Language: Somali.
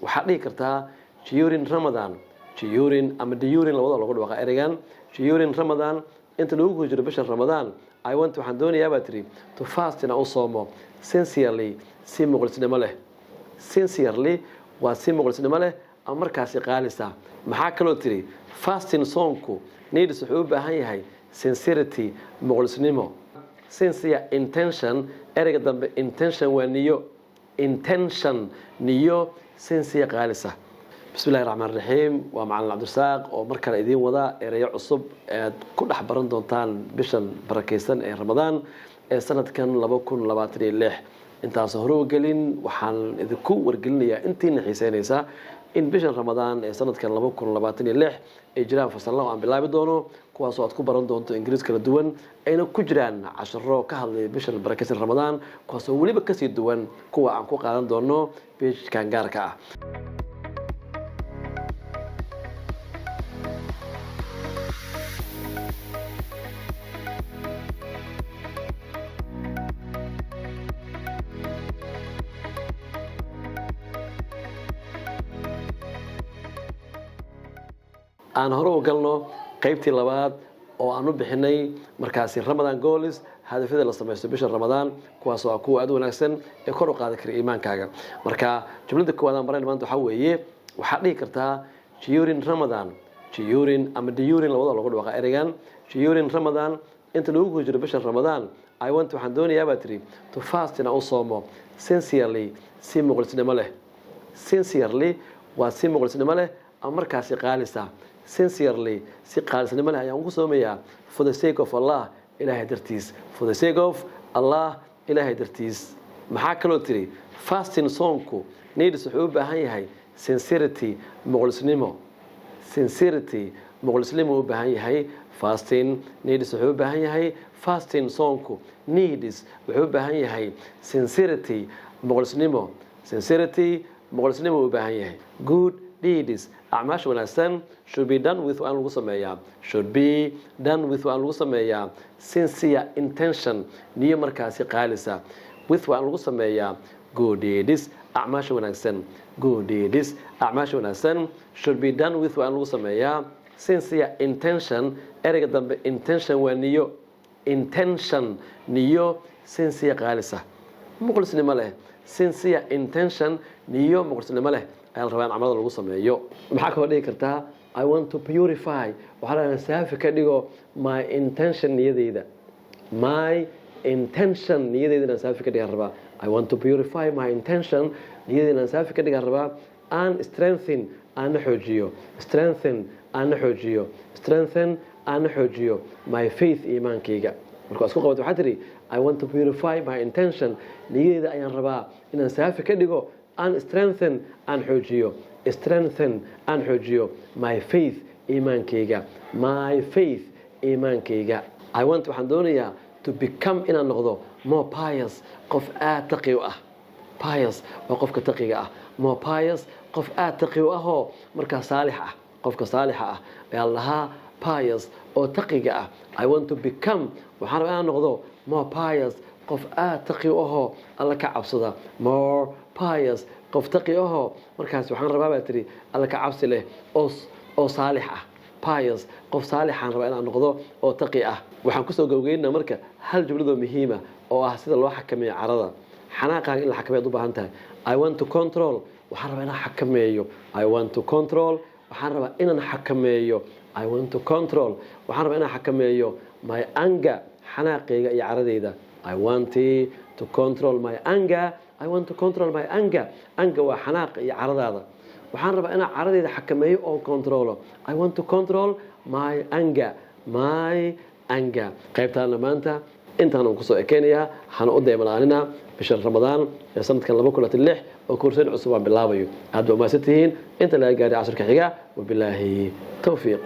waxaad dhihi kartaa during Ramadan during ama during labada lagu dhawaqa ereygan during Ramadan inta lagu jiro bisha Ramadan I want waxaan doonayaa baa tiri to fast in soomo sincerely si muqalsinimo leh sincerely waa si muqalsinimo leh ama markaasi qaalisa maxaa kaloo tiri fasting soonku needs wuxuu u baahan yahay sincerity muqalsinimo sincere intention ereyga dambe intention waa niyo intention niyo sincere qaalisa bismillahi raxmaani raxiim waa macallin cabdirasaaq oo mar kale idiin wada ereyo cusub aad ku dhex baran doontaan bishan barakaysan ee ramadaan ee sanadkan 2026 intaas hore u gelin waxaan idinku wargelinayaa intiina xiiseynaysa in bishan ramadaan ee sanadkan 2026 ay jiraan fasallo aan bilaabi doono kuwaas oo aad ku baran doonto ingiriis kala duwan ayna ku jiraan casharo ka hadlaya bishan barakaysan ramadaan kuwaas oo waliba kasii duwan kuwa aan ku qaadan doono page-kan gaarka ah aan hore u galno qaybtii labaad oo aan u bixinay markaasi Ramadan goals hadafyada la sameeyo bisha Ramadan kuwaas oo ku aad wanaagsan ee kor u qaadi kara iimaankaaga marka jumlada koowaad aan baran maanta waxa weeye waxaad dhihi kartaa during Ramadan during ama during labada lagu dhawaqa ereygan during Ramadan inta lagu jiro bisha Ramadan I want waxaan doonayaa baa tiri to fast in soomo sincerely si muqalsinimo leh sincerely waa si muqalsinimo leh ama markaasi qaalisa sincerely si qaalisnimo leh ayaan ugu soomayaa for the sake of Allah ilaahay dartiis for the sake of Allah ilaahay dartiis maxaa kaloo tiri fasting soonku needs wuxuu u baahan yahay sincerity muqalsinimo sincerity muqalsinimo u baahan yahay fasting needs wuxuu u baahan yahay fasting soonku needs wuxuu u baahan yahay sincerity muqalsinimo sincerity muqalsinimo u baahan yahay good deeds acmaash wanaagsan should be done with waan lagu sameeyaa should be done with waan lagu sameeyaa sincere intention niyo markaasi qaalisa with waan lagu sameeyaa good deeds acmaash wanaagsan good deeds acmaash wanaagsan should be done with waan lagu sameeyaa sincere intention ereyga dambe intention waa niyo intention niyo sincere qaalisa muqalsinimo leh sincere intention niyo muqalsinimo leh ayaan rabaa in camalada lagu sameeyo maxaa kaloo dhihi kartaa I want to purify waxaan saafi ka dhigo my intention niyadeyda my intention niyadeyda saafi ka dhigan rabaa I want to purify my intention niyadeyda saafi ka dhigan rabaa and strengthen aan xoojiyo strengthen aan xoojiyo strengthen aan xoojiyo my faith iimaankayga marka isku qabato waxa tiri I want to purify my intention niyadeyda ayaan rabaa inaan saafi ka dhigo and strengthen and xoojiyo strengthen and xoojiyo my faith iimaankayga my faith iimaankayga I want waxaan doonayaa to become inaan noqdo more pious qof aad taqi u ah pious waa qofka taqiga ah more pious qof aad taqi u ah oo markaa saalix ah qofka saalixa ah ayaa lahaa pious oo taqiga ah I want to become waxaan rabaa inaan noqdo more pious qof aad taqi u ahoo alla ka cabsada more pious qof taqi ahoo markaas waxaan rabaa baa tiri alla ka cabsi leh oo saalix ah pious qof saalixaan rabaa inaan noqdo oo taqi ah waxaan kusoo gowgeynaa marka hal jumladoo muhiima oo ah sida loo xakameeyo carada xanaaqaaga in la xakameeyo u baahan tahay I want to control waxaan rabaa inaan xakameeyo I want to control waxaan rabaa inaan xakameeyo I want to control waxaan rabaa inaan xakameeyo my anger xanaaqayga iyo caradeyda I want to control my anger I want to control my anger anger waa xanaaq iyo caradaada waxaan rabaa inaan caradeyda xakameeyo oo controlo I want to control my anger qaybtaana maanta intaan ku soo ekeenayaa waxaan u deemalaaninaa bisha Ramadaan ee sanadkan 2026 oo koorsan cusub aan bilaabayo aad u maasantihiin inta la gaaray casharka xiga wabilaahi tawfiiq